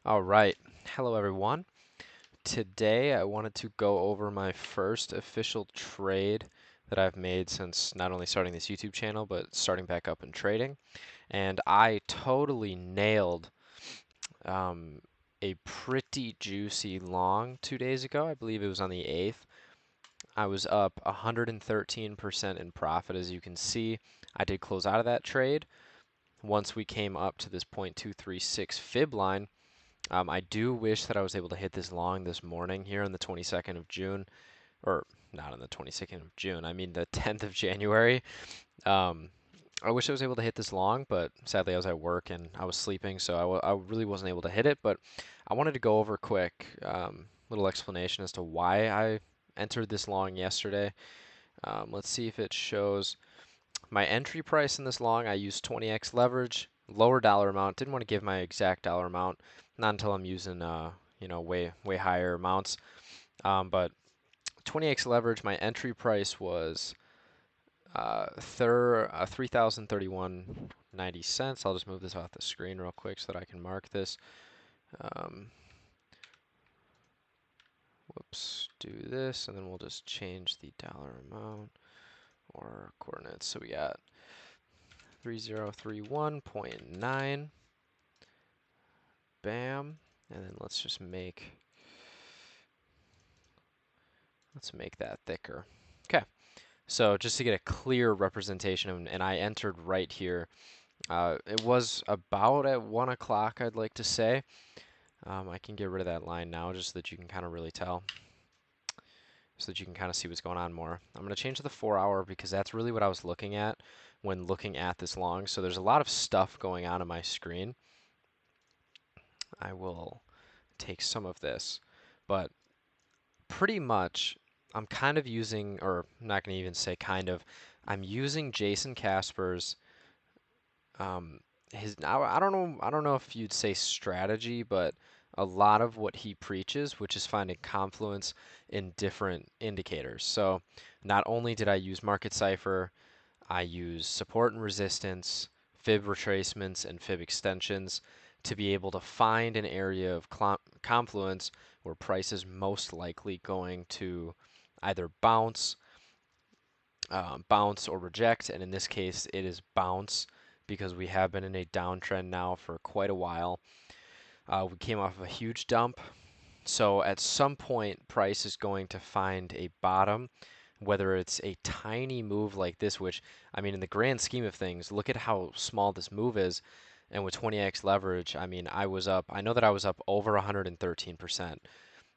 All right. Hello, everyone. Today I wanted to go over my first official trade that I've made since not only starting this YouTube channel, but starting back up in trading. And I totally nailed um, a pretty juicy long 2 days ago. I believe it was on the 8th. I was up 113% in profit, as you can see. I did close out of that trade once we came up to this 0.236 fib line. I do wish that I was able to hit this long this morning here on the 22nd of June, or not on the 22nd of June, I mean the 10th of January. Um, I wish I was able to hit this long, but sadly I was at work and I was sleeping, so I really wasn't able to hit it. But I wanted to go over a quick little explanation as to why I entered this long yesterday. Let's see if it shows my entry price in this long. I used 20x leverage, lower dollar amount. Didn't want to give my exact dollar amount, not until I'm using way higher amounts. But 20x leverage, my entry price was 3,031.90 cents. I'll just move this off the screen real quick so that I can mark this. Um, Whoops, do this, and then we'll just change the dollar amount or coordinates. So we got 3031.9. Bam. And then let's make that thicker. Okay. So just to get a clear representation, and I entered right here. It was about at 1 o'clock, I'd like to say. I can get rid of that line now just so that you can kind of really tell, so that you can kind of see what's going on more. I'm going to change to the 4 hour because that's really what I was looking at when looking at this long. So there's a lot of stuff going on my screen. I will take some of this, but pretty much I'm kind of using, or I'm not going to even say kind of, I'm using Jason Casper's um, I don't know if you'd say strategy, but a lot of what he preaches, which is finding confluence in different indicators. So not only did I use market cipher, I use support and resistance, fib retracements, and fib extensions to be able to find an area of confluence where price is most likely going to either bounce or reject. And in this case, it is bounce because we have been in a downtrend now for quite a while. We came off of a huge dump. So at some point, price is going to find a bottom, whether it's a tiny move like this, which, I mean, in the grand scheme of things, look at how small this move is. And with 20x leverage, I mean, I know that I was up over 113%,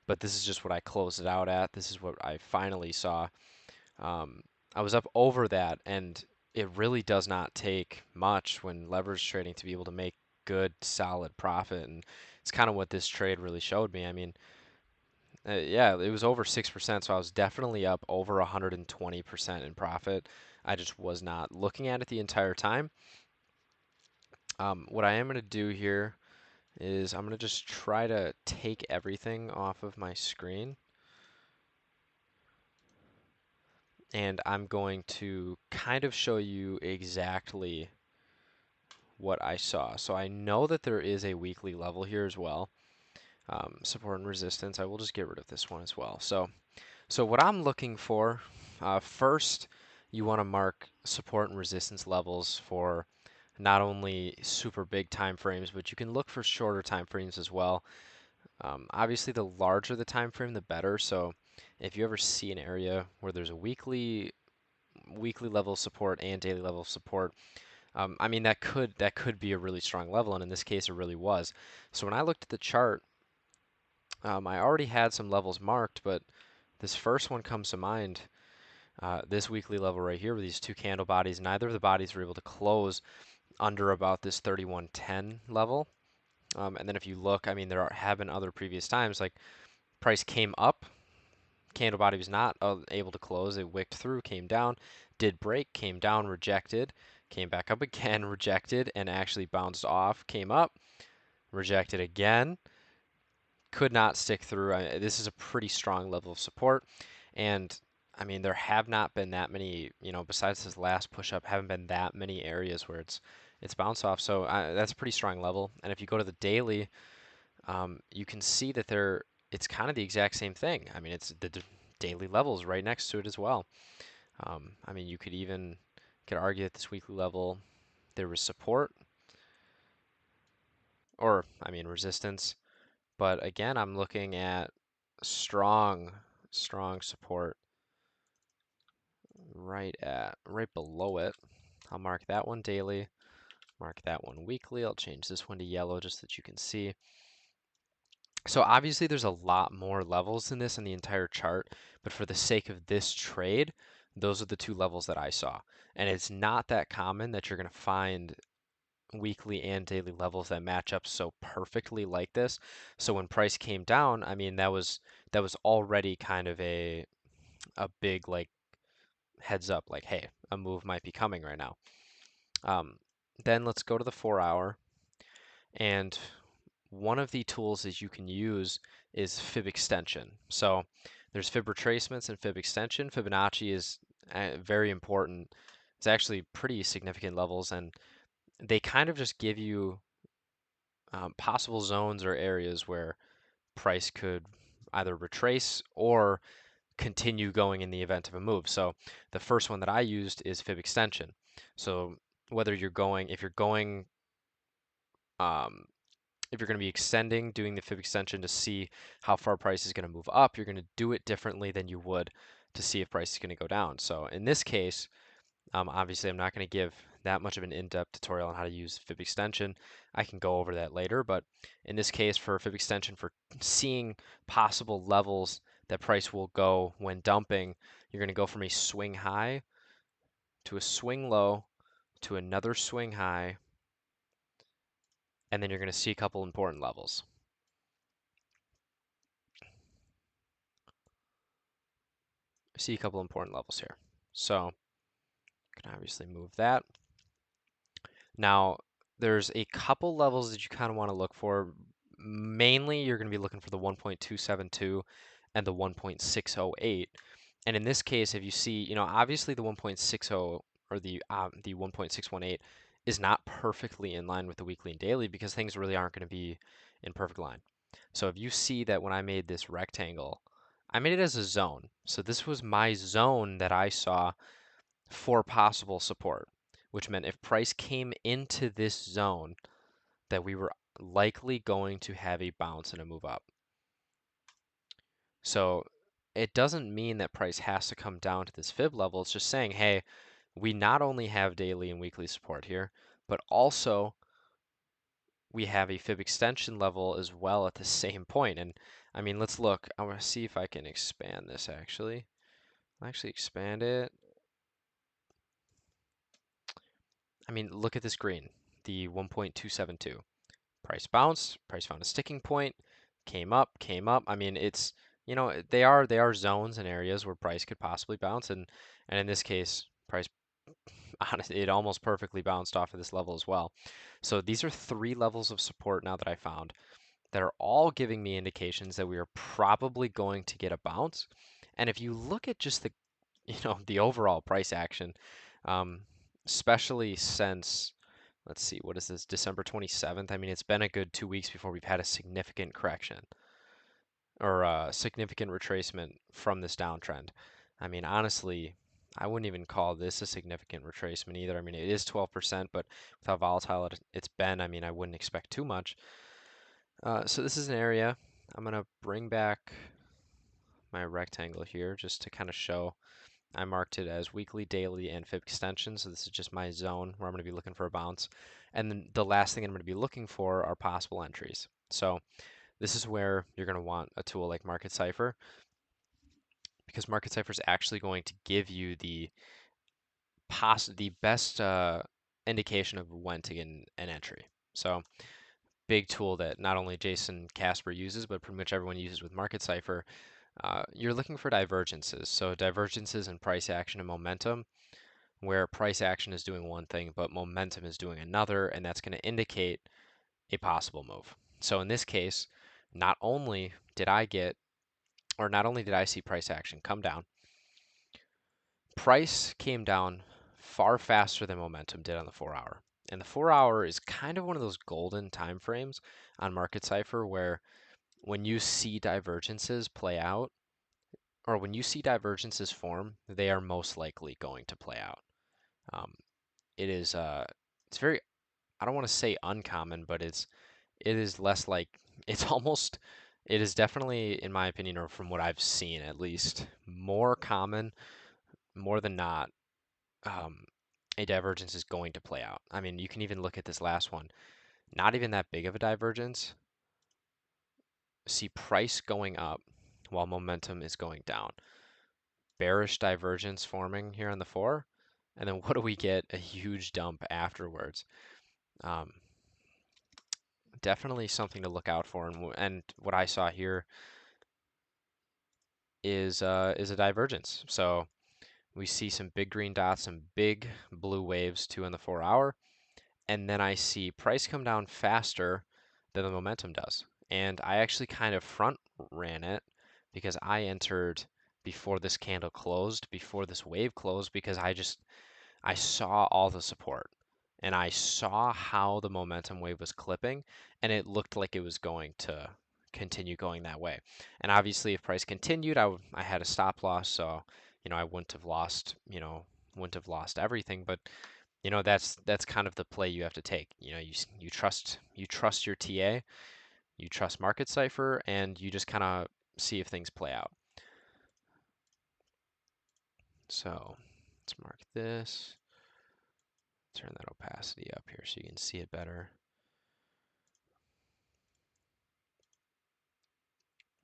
but this is just what I closed it out at. This is what I finally saw. Um, I was up over that, and it really does not take much when leverage trading to be able to make good, solid profit. And it's kind of what this trade really showed me. I mean, yeah, it was over 6%, so I was definitely up over 120% in profit. I just was not looking at it the entire time. What I am going to do here is I'm going to just try to take everything off of my screen, and I'm going to kind of show you exactly what I saw. So I know that there is a weekly level here as well. Support and resistance. I will just get rid of this one as well. So what I'm looking for, first, you want to mark support and resistance levels for not only super big time frames, but you can look for shorter time frames as well. Obviously, the larger the time frame, the better. So if you ever see an area where there's a weekly level of support and daily level of support, I mean that could be a really strong level, and in this case, it really was. So when I looked at the chart, I already had some levels marked, but this first one comes to mind. This weekly level right here with these two candle bodies, neither of the bodies were able to close under about this 3110 level. And then if you look, I mean, have been other previous times, like price came up, candle body was not able to close. It wicked through, came down, did break, came down, rejected, came back up again, rejected, and actually bounced off, came up, rejected again, could not stick through. This is a pretty strong level of support. And I mean, there have not been that many, besides this last push up, haven't been that many areas where it's bounced off. So that's a pretty strong level. And if you go to the daily, you can see that it's kind of the exact same thing. I mean, it's the daily levels right next to it as well. I mean, you could argue that this weekly level there was support, or I mean resistance. But again, I'm looking at strong, strong support right below it. I'll mark that one daily, mark that one weekly. I'll change this one to yellow just so that you can see. So obviously there's a lot more levels than this in the entire chart, but for the sake of this trade, those are the two levels that I saw. And it's not that common that you're going to find weekly and daily levels that match up so perfectly like this. So when price came down, I mean that was already kind of a big like heads up like hey, a move might be coming right now. Um, then let's go to the 4 hour, and one of the tools that you can use is fib extension. So there's fib retracements and fib extension. Fibonacci is very important. It's actually pretty significant levels, and they kind of just give you possible zones or areas where price could either retrace or continue going in the event of a move. So the first one that I used is fib extension. So whether you're going, um, if you're going to be extending, doing the fib extension to see how far price is going to move up, you're going to do it differently than you would to see if price is going to go down. So in this case, obviously I'm not going to give that much of an in-depth tutorial on how to use fib extension. I can go over that later, but in this case for fib extension, for seeing possible levels that price will go when dumping, you're going to go from a swing high to a swing low to another swing high, and then you're going to see a couple important levels. See a couple important levels here. So you can obviously move that. Now, there's a couple levels that you kind of want to look for. Mainly, you're going to be looking for the 1.272 and the 1.608. And in this case, if you see, obviously the 1.60 or the 1.618 is not perfectly in line with the weekly and daily because things really aren't going to be in perfect line. So if you see that when I made this rectangle, I made it as a zone. So this was my zone that I saw for possible support, which meant if price came into this zone, that we were likely going to have a bounce and a move up. So it doesn't mean that price has to come down to this fib level. It's just saying, hey, we not only have daily and weekly support here, but also we have a fib extension level as well at the same point. And I mean, let's look. I want to see if I can expand this actually. I'll actually expand it. I mean, look at this green, the 1.272. Price bounced, price found a sticking point, came up, came up. I mean, it's, they are zones and areas where price could possibly bounce, and in this case, price honestly it almost perfectly bounced off of this level as well. So these are three levels of support now that I found that are all giving me indications that we are probably going to get a bounce. And if you look at just the, the overall price action, um, especially since, let's see, what is this, December 27th? I mean, it's been a good 2 weeks before we've had a significant correction or a significant retracement from this downtrend. I mean, honestly, I wouldn't even call this a significant retracement either. I mean, it is 12%, but with how volatile it's been, I mean, I wouldn't expect too much. So this is an area. I'm going to bring back my rectangle here just to kind of show. I marked it as weekly, daily, and fib extension. So this is just my zone where I'm going to be looking for a bounce. And then the last thing I'm going to be looking for are possible entries. So this is where you're going to want a tool like Market Cipher, because Market Cipher is actually going to give you the best indication of when to get an entry. So big tool that not only Jason Casper uses, but pretty much everyone uses with Market Cipher. You're looking for divergences. So divergences in price action and momentum, where price action is doing one thing, but momentum is doing another, and that's going to indicate a possible move. So in this case, not only did I see price action come down, price came down far faster than momentum did on the 4 hour. And the 4 hour is kind of one of those golden time frames on Market Cipher where when you see divergences play out, or when you see divergences form, they are most likely going to play out. Um, it is it's very, I don't want to say uncommon, but it is less like it's almost it is definitely, in my opinion, or from what I've seen at least, more common, more than not, um, a divergence is going to play out. I mean, you can even look at this last one. Not even that big of a divergence. See price going up while momentum is going down. Bearish divergence forming here on the 4. And then what do we get? A huge dump afterwards. Um, Definitely something to look out for. And what I saw here is a divergence. So we see some big green dots, some big blue waves too in the 4 hour, and then I see price come down faster than the momentum does. And I actually kind of front ran it because I entered before this candle closed, before this wave closed, because I saw all the support and I saw how the momentum wave was clipping, and it looked like it was going to continue going that way. And obviously, if price continued, I had a stop loss, so I wouldn't have lost everything. But that's kind of the play you have to take. You trust your TA, you trust Market Cipher, and you just kind of see if things play out. So let's mark this. Turn that opacity up here so you can see it better.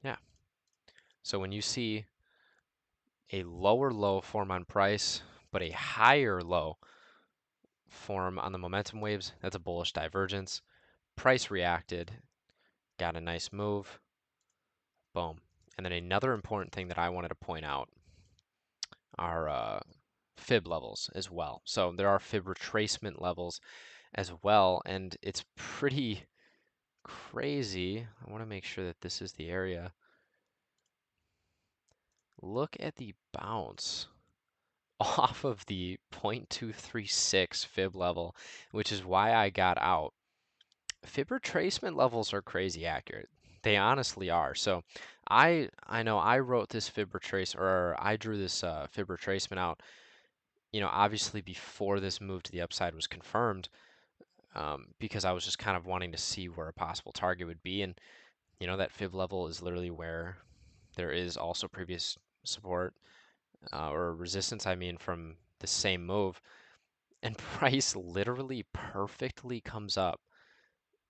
Yeah. So when you see a lower low form on price, but a higher low form on the momentum waves, that's a bullish divergence. Price reacted, got a nice move, boom. And then another important thing that I wanted to point out are fib levels as well. So there are fib retracement levels as well, and it's pretty crazy. I want to make sure that this is the area. Look at the bounce off of the 0.236 fib level, which is why I got out. Fib retracement levels are crazy accurate. They honestly are. So I know I wrote this fib retrace, or I drew this fib retracement out, obviously before this move to the upside was confirmed, because I was just kind of wanting to see where a possible target would be. And, that fib level is literally where there is also previous support, or resistance, I mean, from the same move. And price literally perfectly comes up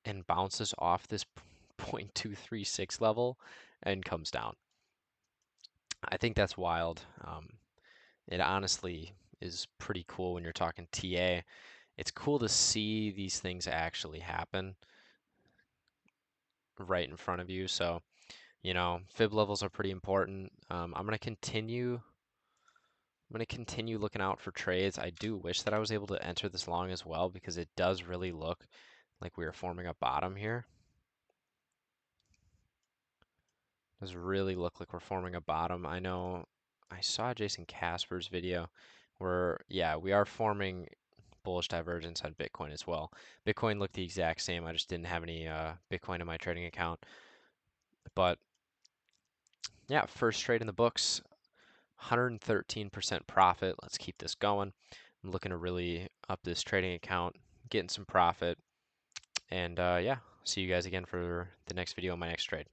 and bounces off this 0.236 level and comes down. I think that's wild. It honestly is pretty cool when you're talking TA. It's cool to see these things actually happen right in front of you. So, fib levels are pretty important. I'm gonna continue. I'm going to continue looking out for trades. I do wish that I was able to enter this long as well because it does really look like we are forming a bottom here. It does really look like we're forming a bottom. I know I saw Jason Casper's video where, yeah, we are forming bullish divergence on Bitcoin as well. Bitcoin looked the exact same. I just didn't have any Bitcoin in my trading account. But yeah, first trade in the books, 113% profit. Let's keep this going. I'm looking to really up this trading account, getting some profit. And yeah, see you guys again for the next video on my next trade.